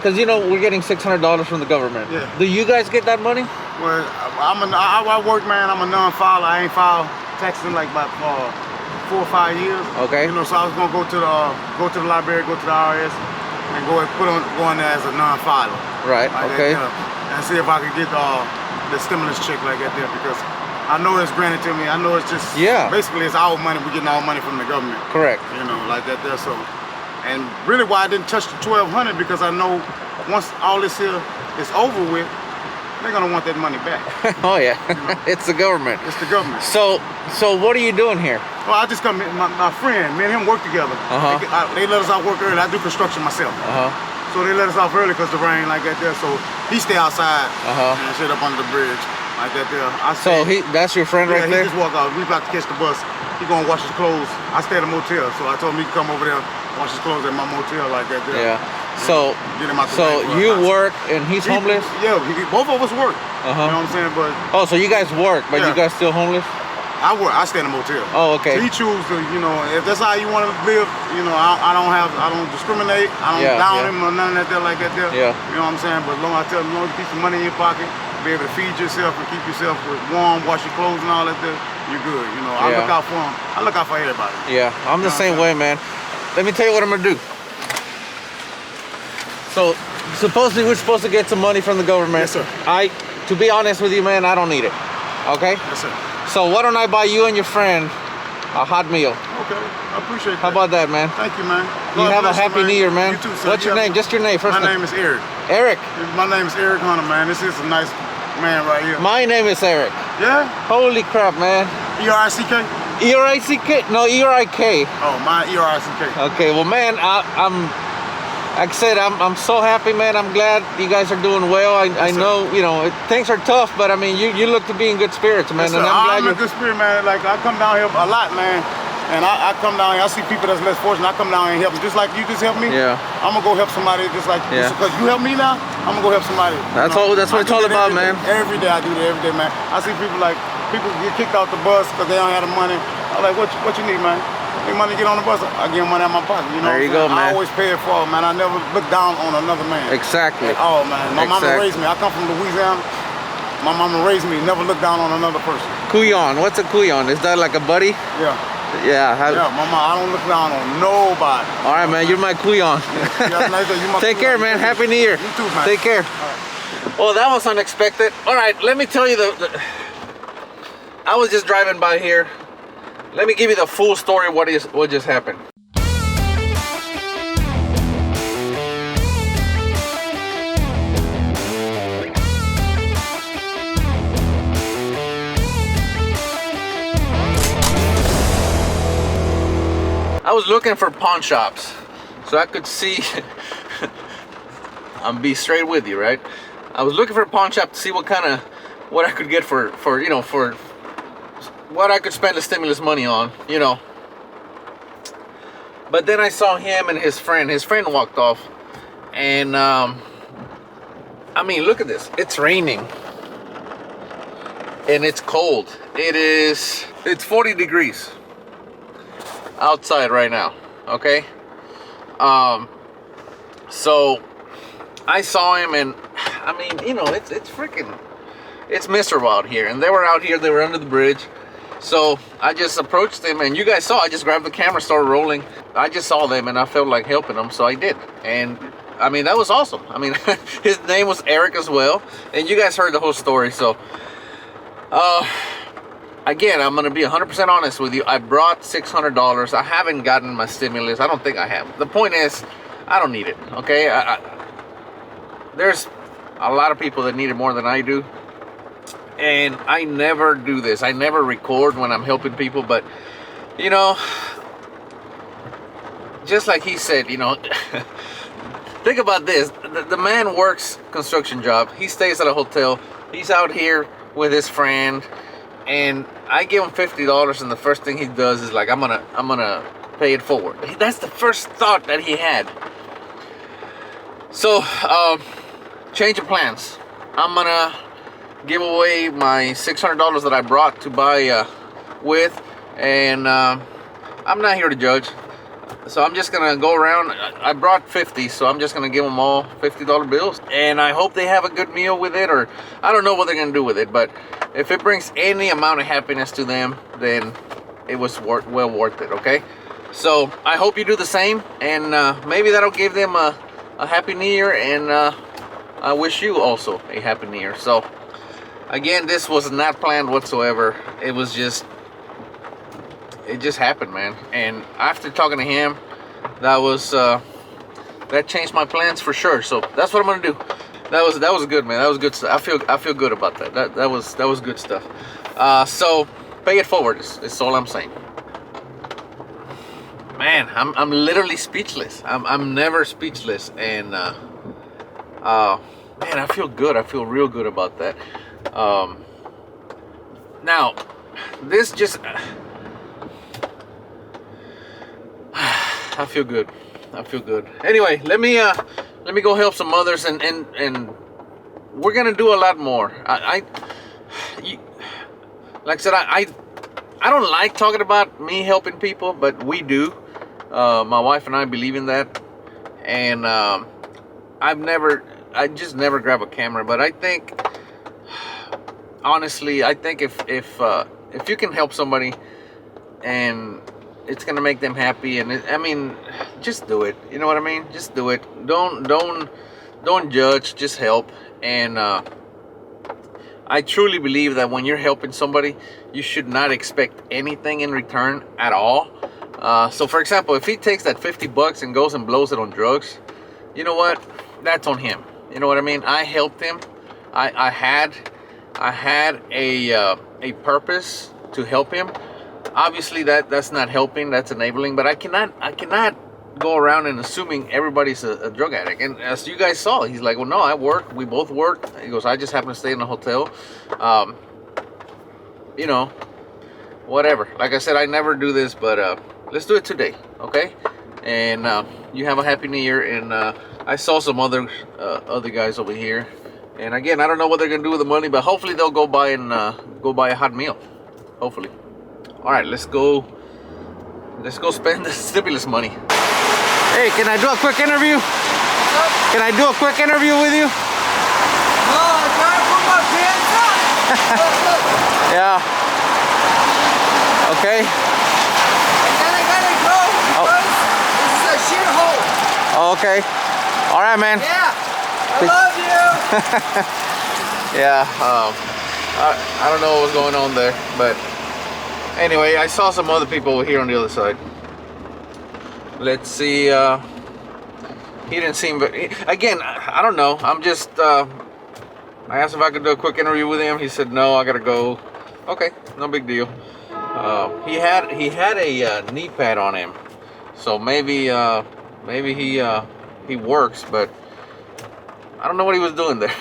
because you know we're getting $600 from the government. Yeah. Do you guys get that money? Well, I work, man. I'm a non-filer. I ain't filed taxes in like about 4 or 5 years. Okay. You know, so I was gonna go to the library, go to the IRS, and go in there as a non-filer. Right. Like Okay. that, and see if I could get the stimulus check like that there, because I know it's granted to me. I know it's just basically it's our money. We're getting our money from the government. Correct. You know, like that there. So, and really why I didn't touch the 1,200, because I know once all this here is over with, they're gonna want that money back. Oh yeah. You know? It's the government. It's the government. So what are you doing here? Well, I just come. My friend, me and him work together. They let us out work early. I do construction myself. So they let us off early because the rain like that there. So he stay outside and sit up under the bridge like that there. That's your friend right there? He just walk out. We about to catch the bus. He gonna wash his clothes. I stay at a motel, so I told him he could come over there, wash his clothes at my motel like that there. Yeah. So you work and he's homeless? Yeah, both of us work. You know what I'm saying? But so you guys work, but you guys still homeless? I work. I stay in a motel. Oh, okay. So he chooses to, you know, if that's how you want to live, you know, I don't discriminate. I don't down him or nothing like that like that there. Yeah. You know what I'm saying? But long I tell him, long as you keep some money in your pocket, be able to feed yourself and keep yourself warm, wash your clothes and all that there, you're good. You know, I look out for him. I look out for everybody. Yeah, I'm the same way, man. Let me tell you what I'm gonna do. So supposedly we're supposed to get some money from the government. Yes, sir. To be honest with you, man, I don't need it. Okay? Yes, sir. So why don't I buy you and your friend a hot meal? Okay, I appreciate that. How about that, man? Thank you, man. You have a happy New Year, man. You too, sir. What's your name? Just your name first. My name is Erik. Erik? My name is Erik Hunter, man. This is a nice man right here. My name is Erik. Yeah? Holy crap, man. E-R-I-C-K? E-R-I-C-K? No, E-R-I-K. Oh, my E-R-I-C-K. Okay, well, man, I'm like I said, I'm so happy, man. I'm glad you guys are doing well. I know, you know, things are tough, but I mean, you look to be in good spirits, man. Yes, and I'm glad in good spirit, man. Like, I come down here a lot, man. And I come down here, I see people that's less fortunate. I come down here and help them. Just like you just helped me. Yeah. I'm going to go help somebody just like you. Because you help me now, I'm going to go help somebody. That's what it's all about, man. Every day I do that, every day, man. I see people get kicked off the bus because they don't have the money. I'm like, what you need, man? Need money to get on the bus, I give them money out of my pocket. You know there you go, man. I always pay it forward, man. I never look down on another man. Exactly. Oh, man. My mama raised me. I come from Louisiana. My mama raised me, never look down on another person. Couillon. What's a couillon? Is that like a buddy? Yeah. Yeah. Mama, I don't look down on nobody. All right, man. You're my couillon. Take care, man. Happy New Year. You too, man. Take care. Well, that was unexpected. All right, let me tell you I was just driving by here. Let me give you the full story of what just happened. I was looking for pawn shops so I could see I'm be straight with you, right? I was looking for a pawn shop to see what I could get for what I could spend the stimulus money on, you know. But then I saw him and his friend. His friend walked off, and I mean, look at this. It's raining, and it's cold. It's 40 degrees outside right now. Okay. So I saw him, and I mean, you know, it's miserable out here, and they were out here. They were under the bridge. So I just approached them, and you guys saw, I just grabbed the camera, started rolling. I just saw them, and I felt like helping them, so I did. And I mean, that was awesome. I mean, his name was Erik as well, and you guys heard the whole story. So again, I'm gonna be 100% honest with you. I brought $600. I haven't gotten my stimulus. I don't think I have. The point is, I don't need it. Okay, there's a lot of people that need it more than I do. And I never do this. I never record when I'm helping people, but you know, just like he said, you know, think about this. The man works construction job. He stays at a hotel. He's out here with his friend, and I give him $50, and the first thing he does is like, I'm gonna pay it forward. That's the first thought that he had. So change of plans. I'm gonna give away my $600 that I brought to buy with, and I'm not here to judge. So I'm just gonna go around. I brought 50, so I'm just gonna give them all $50 bills, and I hope they have a good meal with it, or I don't know what they're gonna do with it, but if it brings any amount of happiness to them, then it was well worth it. Okay, so I hope you do the same, and maybe that'll give them a happy new year, and I wish you also a happy new year. So again, this was not planned whatsoever. It was just, it just happened, man. And after talking to him, that changed my plans for sure. So that's what I'm gonna do. That was good, man. That was good stuff. I feel good about that. That was good stuff. So pay it forward. Is all I'm saying. Man, I'm literally speechless. I'm never speechless, and man, I feel good. I feel real good about that. Now, this just I feel good. I feel good. Anyway, let me go help some others, and we're gonna do a lot more. Like I said, I don't like talking about me helping people, but we do. My wife and I believe in that, and I just never grab a camera. But I think, honestly, I think if you can help somebody and it's gonna make them happy, and I mean, just do it. You know what I mean? Just do it. Don't judge. Just help. And I truly believe that when you're helping somebody, you should not expect anything in return at all. So, for example, if he takes that $50 and goes and blows it on drugs, you know what? That's on him. You know what I mean? I helped him. I had a purpose to help him. Obviously, that's not helping. That's enabling. But I cannot go around and assuming everybody's a drug addict. And as you guys saw, he's like, well, no, I work. We both work. He goes, I just happen to stay in a hotel. You know, whatever. Like I said, I never do this, but let's do it today, okay? And you have a happy new year. And I saw some other guys over here. And again, I don't know what they're gonna do with the money, but hopefully they'll go buy a hot meal. Hopefully. All right, let's go spend the stimulus money. Hey, can I do a quick interview? Can I do a quick interview with you? No, I gotta put my pants on. Yeah. Okay. And then I gotta go because this is a shithole. Oh, okay. All right, man. Yeah. I love you. Yeah. I don't know what was going on there, but anyway, I saw some other people here on the other side. Let's see. He didn't seem very. Again, I don't know. I'm just. I asked if I could do a quick interview with him. He said no. I gotta go. Okay, no big deal. He had a knee pad on him, so maybe he works, but I don't know what he was doing there.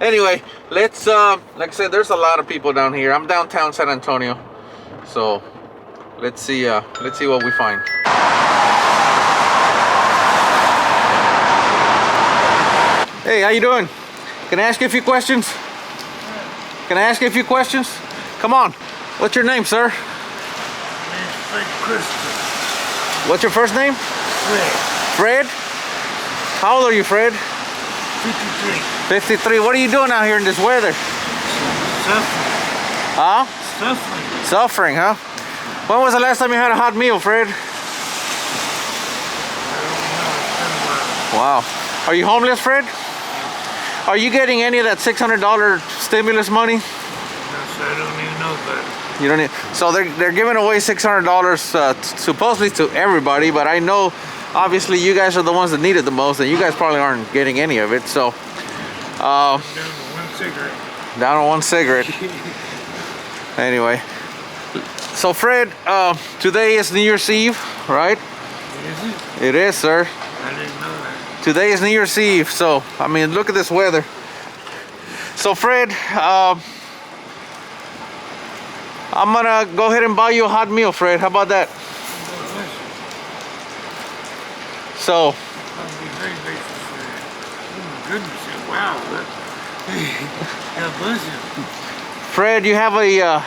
Anyway, let's like I said, there's a lot of people down here. I'm downtown San Antonio, so let's see what we find. Hey, how you doing? Can I ask you a few questions? Can I ask you a few questions? Come on. What's your name, sir? My name's Fred Christian. What's your first name? Fred. Fred? How old are you, Fred? 53. 53. What are you doing out here in this weather? Suffering. Huh? Suffering. Suffering, huh? When was the last time you had a hot meal, Fred? I don't know. It's been a while. Wow. Are you homeless, Fred? Are you getting any of that $600 stimulus money? Yes, I don't even know about it. You don't need. So they're giving away $600 supposedly to everybody, but I know obviously you guys are the ones that need it the most, and you guys probably aren't getting any of it. So Down to one cigarette. down on one cigarette. Anyway, so Fred, today is New Year's Eve, right? Is it? It is, sir. I didn't know that. Today is New Year's Eve, so I mean, look at this weather. So Fred, I'm gonna go ahead and buy you a hot meal, Fred. How about that? So, I'll be very grateful for that. Oh my goodness, wow. God bless you. Fred, you have a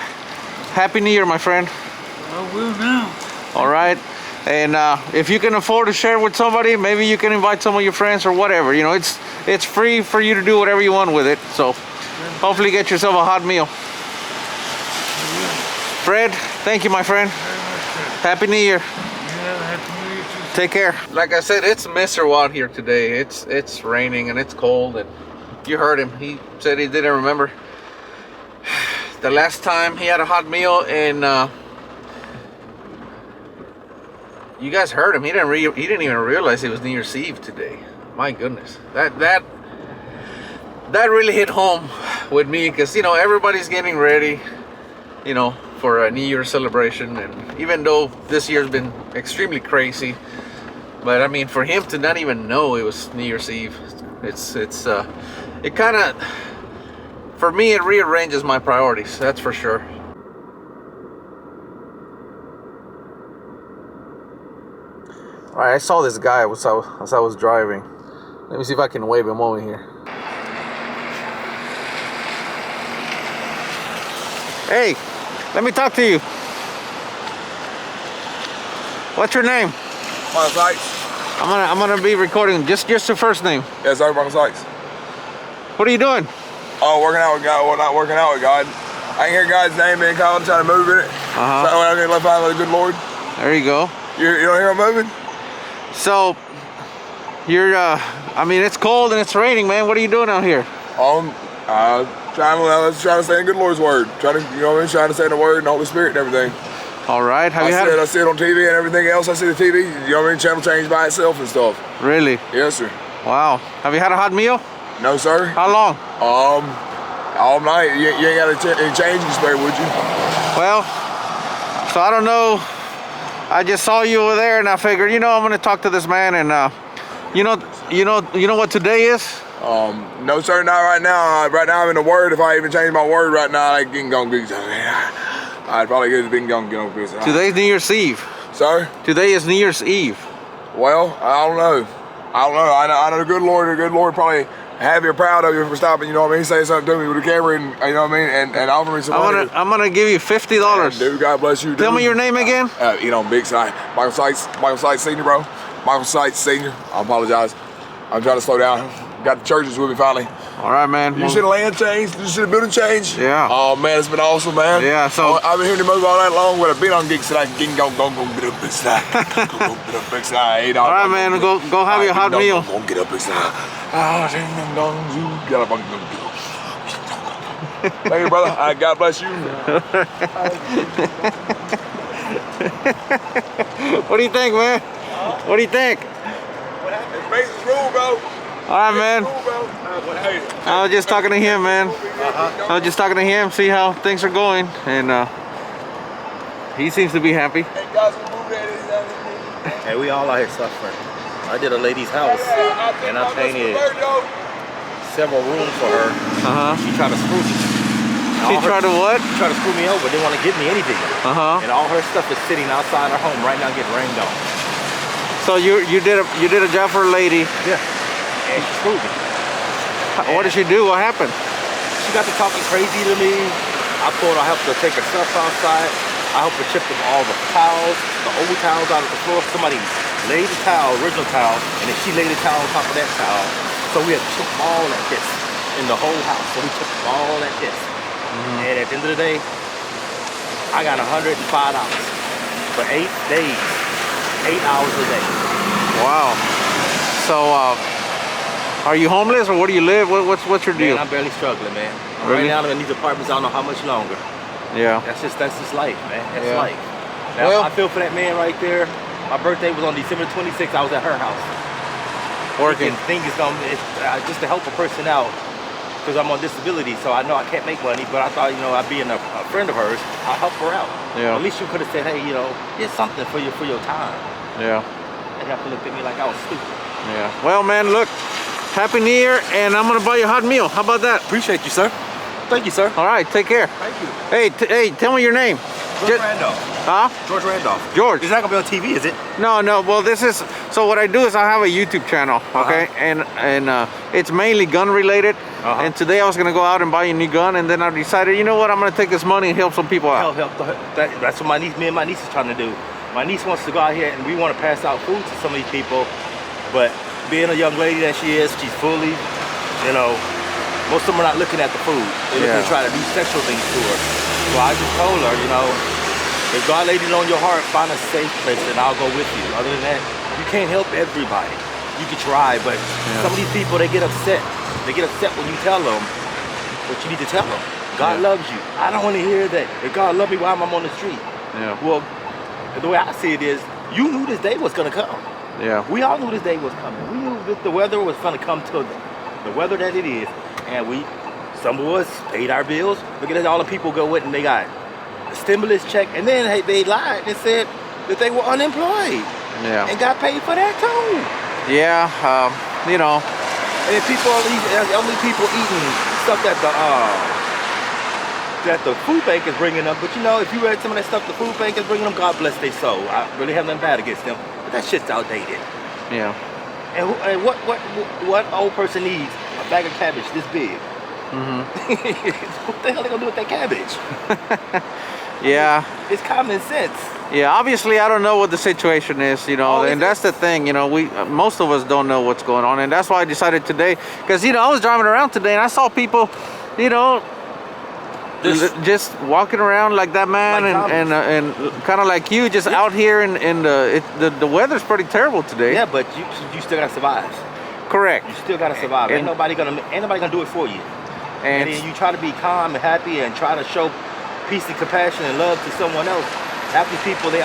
Happy New Year, my friend. I will now. All right. And if you can afford to share with somebody, maybe you can invite some of your friends or whatever. You know, it's free for you to do whatever you want with it. So hopefully get yourself a hot meal. Fred, thank you, my friend. Happy New Year. Take care. Like I said, it's miserable out here today. It's raining and it's cold, and you heard him. He said he didn't remember the last time he had a hot meal, and you guys heard him. He didn't even realize it was New Year's Eve today. My goodness, that really hit home with me, because you know everybody's getting ready, you know, for a New Year's celebration, and even though this year's been extremely crazy, but I mean, for him to not even know it was New Year's Eve, it kind of, for me, it rearranges my priorities. That's for sure. All right, I saw this guy as I was driving. Let me see if I can wave him over here. Hey, let me talk to you. What's your name? Michael Sykes. I'm gonna be recording just your first name. Yes, sir, Michael Sykes. What are you doing? Oh, working out with God. Well, not working out with God. I can hear God's name being called. I'm trying to move in it. So I can live by the good Lord. There you go. You don't hear him moving? So you're I mean, it's cold and it's raining, man. What are you doing out here? Trying to say the good Lord's word. Trying to, you know what I mean? Trying to say the word and the Holy Spirit and everything. All right. I see it on TV and everything else. I see the TV. You know what I mean? Channel change by itself and stuff. Really? Yes, sir. Wow. Have you had a hot meal? No, sir. How long? All night. You ain't got any change to spare, would you? Well, so I don't know. I just saw you over there, and I figured, you know, I'm gonna talk to this man, and you know what today is? No, sir, not right now. Right now I'm in the Word. If I even change my word right now, I can go get. I'd probably get on this. Today's New Year's Eve. Sir? Today is New Year's Eve. Well, I don't know. I know the good Lord probably happy or proud of you for stopping, you know what I mean, saying something to me with a camera, and you know what I mean, and offering me some money. I'm gonna give you $50. Dude, God bless you, dude. Tell me your name again. You know, big sign. Michael Sykes Senior, bro. Michael Sykes Senior. I apologize. I'm trying to slow down. Got the churches with me finally. All right, man. You see the land change? You see the building change? Yeah. Oh man, it's been awesome, man. Yeah. So I've been hearing the move all night long. When I've been on gigs today, go get up big side. Go get up big side. All right, man. Go have your hot meal. Go get up big side. Thank you, brother. God bless you. What do you think, man? What do you think? It's Mason's rule, bro. All right, man. I was just talking to him, man. I was just talking to him, see how things are going, and he seems to be happy. Hey, we all out here suffering. I did a lady's house, and I painted several rooms for her. She tried to screw me. She tried to what? She tried to screw me over, didn't want to give me anything. And all her stuff is sitting outside her home right now getting rained on. So you did a job for a lady. Yeah. And she screwed me. What did she do? What happened? She got to talking crazy to me. I told her I helped her take her stuff outside. I helped her chip up all the towels, the old towels out of the floor. Somebody laid the towel, original towel, and then she laid the towel on top of that towel. So we had to chip all that piss in the whole house. So we chipped all that piss. And at the end of the day, I got $105 for 8 days, 8 hours a day. Wow. So are you homeless, or where do you live? What's your deal? Man, I'm barely struggling, man. Really? Right now I'm in these apartments, I don't know how much longer. Yeah. That's just life, man. That's Yeah. life. Now, Well, I feel for that man right there. My birthday was on December 26th. I was at her house. Working. Thing is just to help a person out, because I'm on disability, so I know I can't make money, but I thought, you know, I'd being a friend of hers, I'll help her out. Yeah. At least you could have said, hey, you know, here's something for your time. Yeah. They have to look at me like I was stupid. Yeah. Well, man, look. Happy New Year, and I'm gonna buy you a hot meal. How about that? Appreciate you, sir. Thank you, sir. All right, take care. Thank you. Hey, tell me your name. George Randolph. Huh? George Randolph. George. It's not gonna be on TV, is it? No. Well, this is. So what I do is I have a YouTube channel, okay, and it's mainly gun related. And today I was gonna go out and buy a new gun, and then I decided, you know what, I'm gonna take this money and help some people out. Help. That's what me and my niece is trying to do. My niece wants to go out here and we want to pass out food to some of these people, but being a young lady that she is, she's fully, you know, most of them are not looking at the food. They're looking to try to do sexual things to her. So I just told her, you know, if God laid it on your heart, find a safe place and I'll go with you. Other than that, you can't help everybody. You can try, but some of these people, they get upset. They get upset when you tell them what you need to tell them. God loves you. I don't want to hear that. If God loved me, why am I on the street? Yeah. Well, the way I see it is, you knew this day was gonna come. Yeah. We all knew this day was coming. We knew that the weather was gonna come to the weather that it is, and some of us paid our bills. Look at all the people go with and they got a stimulus check, and then they lied and said that they were unemployed. Yeah. And got paid for that too. Yeah. You know. And people are only people eating stuff that the food bank is bringing them. But you know, if you read some of that stuff the food bank is bringing them, God bless their soul. I really have nothing bad against them, but that shit's outdated. Yeah. And what old person needs a bag of cabbage this big? What the hell are they gonna do with that cabbage? Yeah. It's common sense. Yeah, obviously I don't know what the situation is, you know, and that's the thing, you know, most of us don't know what's going on, and that's why I decided today, because, you know, I was driving around today and I saw people, you know, just walking around like that man, like and kind of like you, just out here, and the weather's pretty terrible today. Yeah, but you still gotta survive. Correct. You still gotta survive. Ain't nobody gonna do it for you. And then you try to be calm and happy and try to show peace and compassion and love to someone else. Half these people, I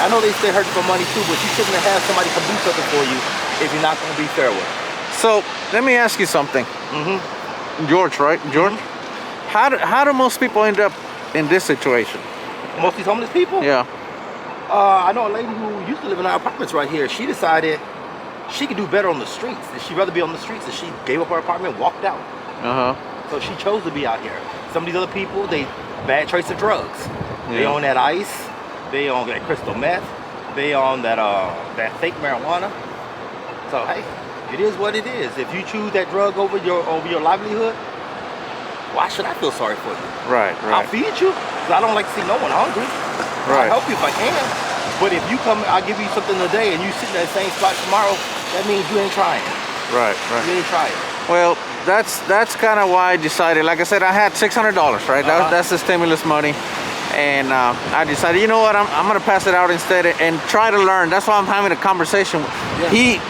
know they stay hurting for money too, but you shouldn't have somebody come do something for you if you're not gonna be fair with it. So let me ask you something. George, right? George? How do most people end up in this situation? Most of these homeless people? Yeah. I know a lady who used to live in our apartments right here. She decided she could do better on the streets. She'd rather be on the streets, and she gave up her apartment and walked out. So she chose to be out here. Some of these other people, they bad choice of drugs. They own that ice, they own that crystal meth, they own that fake marijuana. So hey, it is what it is. If you choose that drug over your livelihood, why should I feel sorry for you? Right. I'll feed you, because I don't like to see no one hungry. I'll help you if I can. But if you come, I'll give you something today and you sit in that same spot tomorrow, that means you ain't trying. Right. You ain't trying. Well, that's kind of why I decided. Like I said, I had $600, right? That's the stimulus money. And I decided, you know what, I'm gonna pass it out instead and try to learn. That's why I'm having a conversation. Yeah.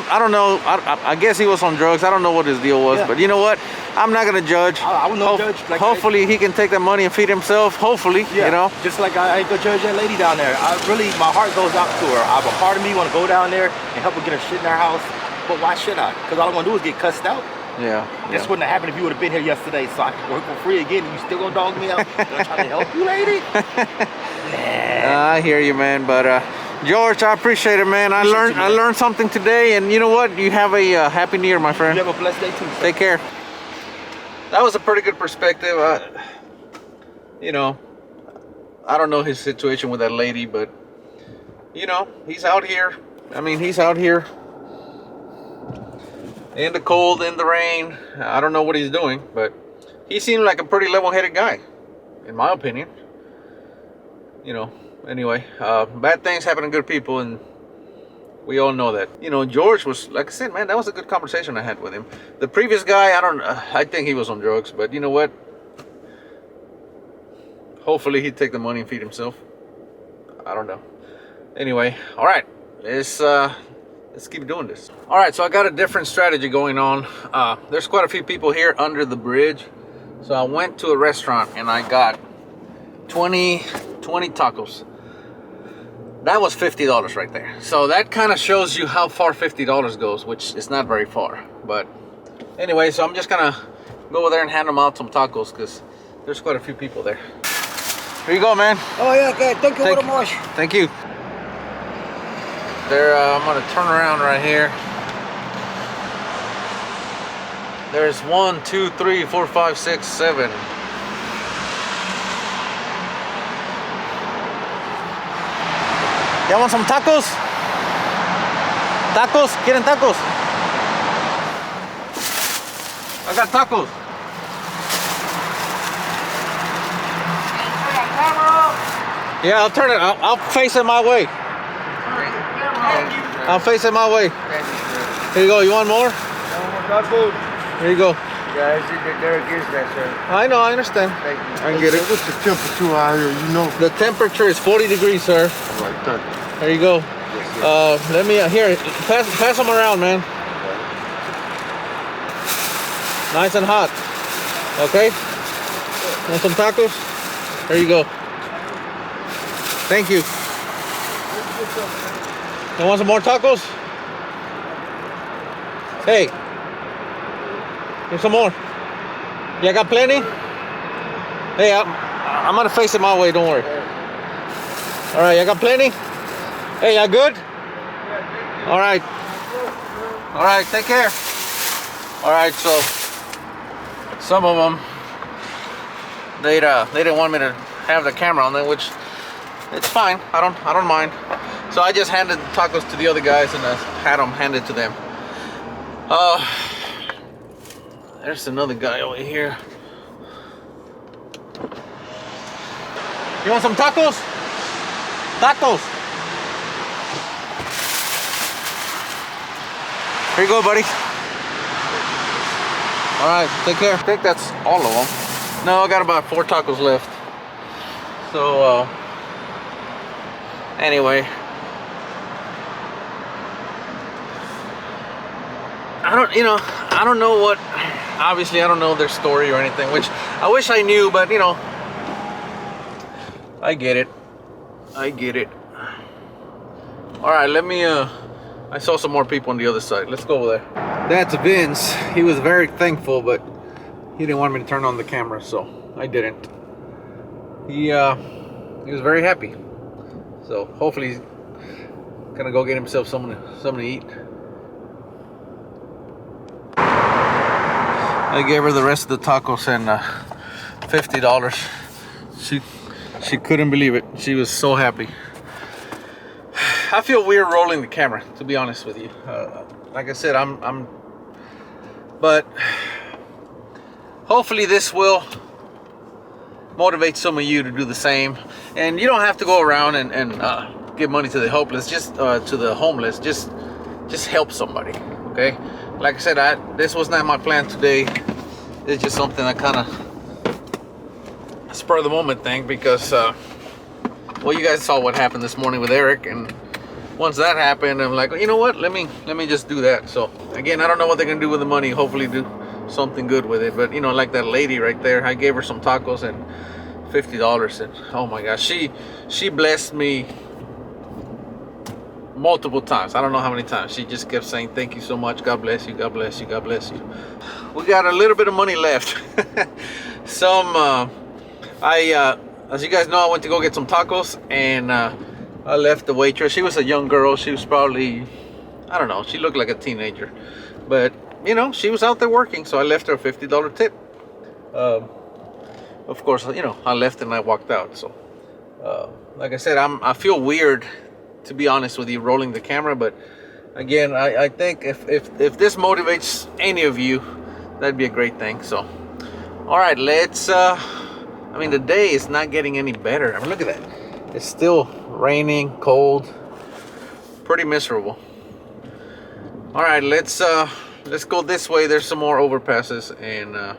I don't know, I guess he was on drugs. I don't know what his deal was, but you know what? I'm not gonna judge. I would not judge. Like, hopefully he can take the money and feed himself. Hopefully, you know. Just like I ain't gonna judge that lady down there. My heart goes out to her. I have a part of me want to go down there and help her get her shit in her house. But why should I? Because all I'm gonna do is get cussed out. Yeah. This wouldn't have happened if you would have been here yesterday, so I could work for free again, and you still gonna dog me out. I'm trying to help you, lady. I hear you, man. But George, I appreciate it, man. I learned something today, and you know what? You have a happy New Year, my friend. You have a blessed day too, sir. Take care. That was a pretty good perspective. You know, I don't know his situation with that lady, but you know, he's out here. I mean, he's out here in the cold, in the rain. I don't know what he's doing, but he seemed like a pretty level-headed guy, in my opinion. You know, anyway, bad things happen to good people, and we all know that. You know, George was, like I said, man, that was a good conversation I had with him. The previous guy, I think he was on drugs, but you know what? Hopefully he'd take the money and feed himself. I don't know. Anyway, all right, let's keep doing this. All right, so I got a different strategy going on. There's quite a few people here under the bridge. So I went to a restaurant and I got 20 tacos. That was $50 right there. So that kind of shows you how far $50 goes, which is not very far. But anyway, so I'm just gonna go over there and hand them out some tacos because there's quite a few people there. Here you go, man. Oh yeah, okay. Thank you very much. Thank you. There, I'm gonna turn around right here. There's 1, 2, 3, 4, 5, 6, 7. ¿Ya want some tacos? ¿Tacos? ¿Quieren tacos? I got tacos. Yeah, I'll turn it. I'll face it my way. I'll face it my way. Here you go. You want more? Here you go. Guys, there it is, sir. I know. I understand. Thank you. I get it. What's the temperature out here? You know. The temperature is 40 degrees, sir. Like 30. There you go. Let me here. Pass them around, man. Nice and hot. Okay. Want some tacos? There you go. Thank you. You want some more tacos? Hey. Here's some more. You got plenty? Hey, I'm gonna face it my way, don't worry. All right, you got plenty? Hey, y'all good? All right. All right, take care. All right, so some of them, they didn't want me to have the camera on them, which it's fine. I don't mind. So I just handed the tacos to the other guys and I had them handed to them. There's another guy over here. You want some tacos? Tacos. Here you go, buddy. All right, take care. I think that's all of them. No, I got about 4 tacos left. So, anyway. I don't know what, obviously I don't know their story or anything, which I wish I knew, but you know, I get it. I get it. All right, let me, I saw some more people on the other side. Let's go over there. That's Vince. He was very thankful, but he didn't want me to turn on the camera, so I didn't. He was very happy. So hopefully he's gonna go get himself something to eat. I gave her the rest of the tacos and $50. She couldn't believe it. She was so happy. I feel weird rolling the camera, to be honest with you. Like I said, but hopefully this will motivate some of you to do the same. And you don't have to go around and give money to the hopeless, just to the homeless. Just help somebody, okay? Like I said, this was not my plan today. It's just something I kind of spur of the moment thing because, well, you guys saw what happened this morning with Erik, and once that happened, I'm like, you know what? Let me just do that. So again, I don't know what they're gonna do with the money. Hopefully, do something good with it. But you know, like that lady right there, I gave her some tacos and $50, and oh my gosh, she blessed me multiple times. I don't know how many times. She just kept saying, thank you so much. God bless you. God bless you. God bless you. We got a little bit of money left. As you guys know, I went to go get some tacos, and I left the waitress. She was a young girl. She was probably, I don't know, she looked like a teenager. But, you know, she was out there working, so I left her a $50 tip. Of course, you know, I left and I walked out. So, like I said, I feel weird, to be honest with you, rolling the camera. But again, I think if this motivates any of you, that'd be a great thing. So, all right, let's, I mean, the day is not getting any better. I mean, look at that. It's still raining, cold, pretty miserable. All right, let's go this way. There's some more overpasses, and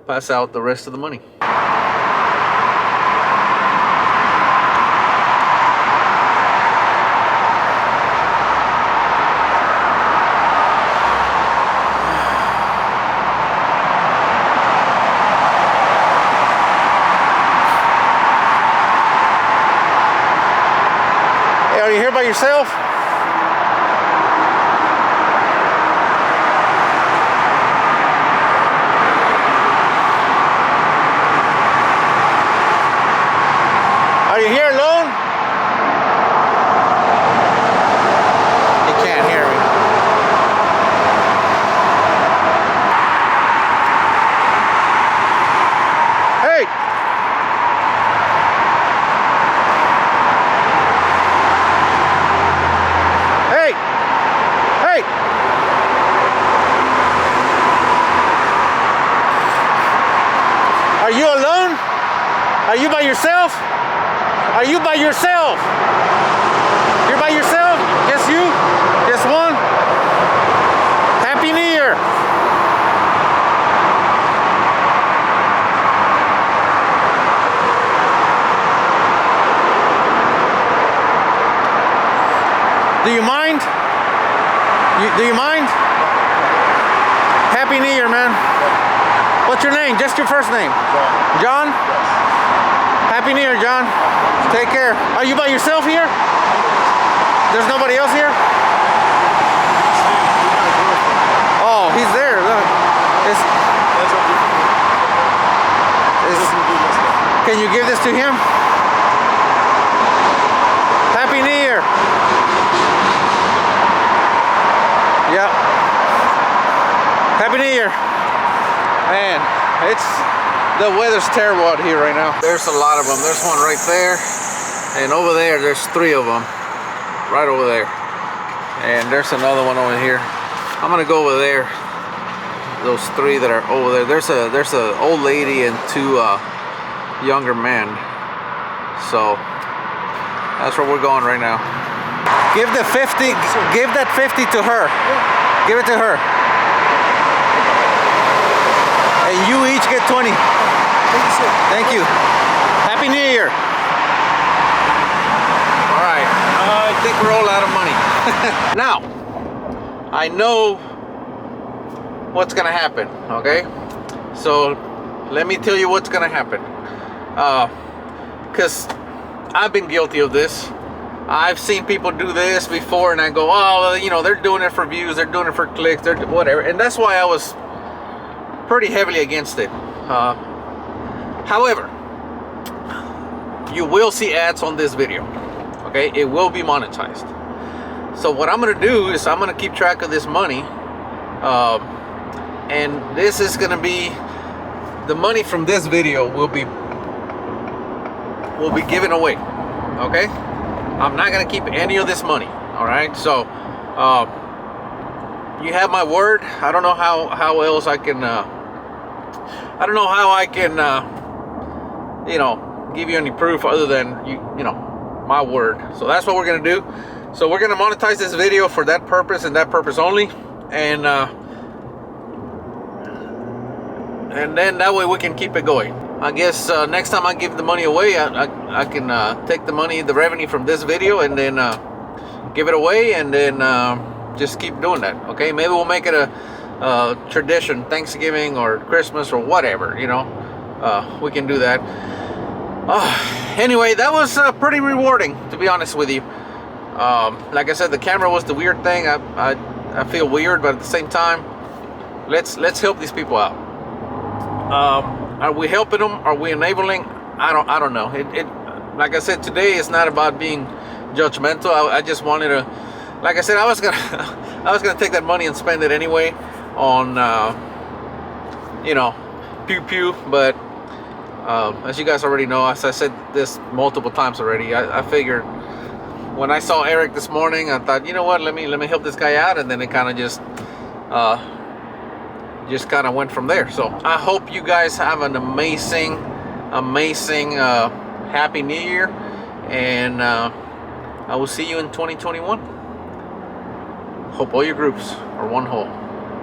pass out the rest of the money. Hey, are you here by yourself? Are you here alone? You can't hear me. Hey! Hey! Hey! Are you alone? Are you by yourself? Are you by yourself? You're by yourself? Just you? Just one? Happy New Year. Do you mind? Do you mind? Happy New Year, man. What's your name? Just your first name? John? Happy New Year, John. Take care. Are you by yourself here? There's nobody else here? Oh, he's there. Look. Can you give this to him? Happy New Year. Yep. Happy New Year. Man, the weather's terrible out here right now. There's a lot of them. There's one right there. And over there, there's 3 of them. Right over there. And there's another one over here. I'm gonna go over there. Those 3 that are over there. There's a old lady and 2 younger men. So that's where we're going right now. Give the 50. Give that 50 to her. Give it to her. And you each get 20. Thank you. Happy New Year. All right. I think we're all out of money. Now, I know what's gonna happen. Okay. So let me tell you what's gonna happen. Because I've been guilty of this. I've seen people do this before and I go, oh, you know, they're doing it for views, they're doing it for clicks, they're whatever. And that's why I was pretty heavily against it. However, you will see ads on this video. Okay, it will be monetized. So what I'm gonna do is I'm gonna keep track of this money. And this is gonna be, the money from this video will be given away. Okay? I'm not gonna keep any of this money. All right, so you have my word. I don't know how else I can I don't know how I can you know, give you any proof other than you know, my word. So that's what we're gonna do. So we're gonna monetize this video for that purpose and that purpose only, and then that way we can keep it going. I guess next time I give the money away, I can take the money, the revenue from this video, and then give it away, and then just keep doing that. Okay, maybe we'll make it a tradition, Thanksgiving or Christmas or whatever, you know. We can do that. Anyway, that was pretty rewarding, to be honest with you. Like I said, the camera was the weird thing. I feel weird, but at the same time, let's help these people out. Are we helping them? Are we enabling? I don't know. It like I said, today is not about being judgmental. I just wanted to, like I said, I was gonna take that money and spend it anyway on you know, pew pew. But as you guys already know, as I said this multiple times already, I figured when I saw Erik this morning, I thought, you know what, let me help this guy out, and then it kind of just kind of went from there. So I hope you guys have an amazing Happy New Year, and I will see you in 2021. Hope all your groups are one whole.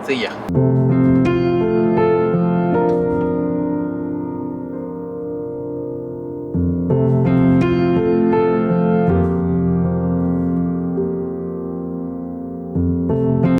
See ya.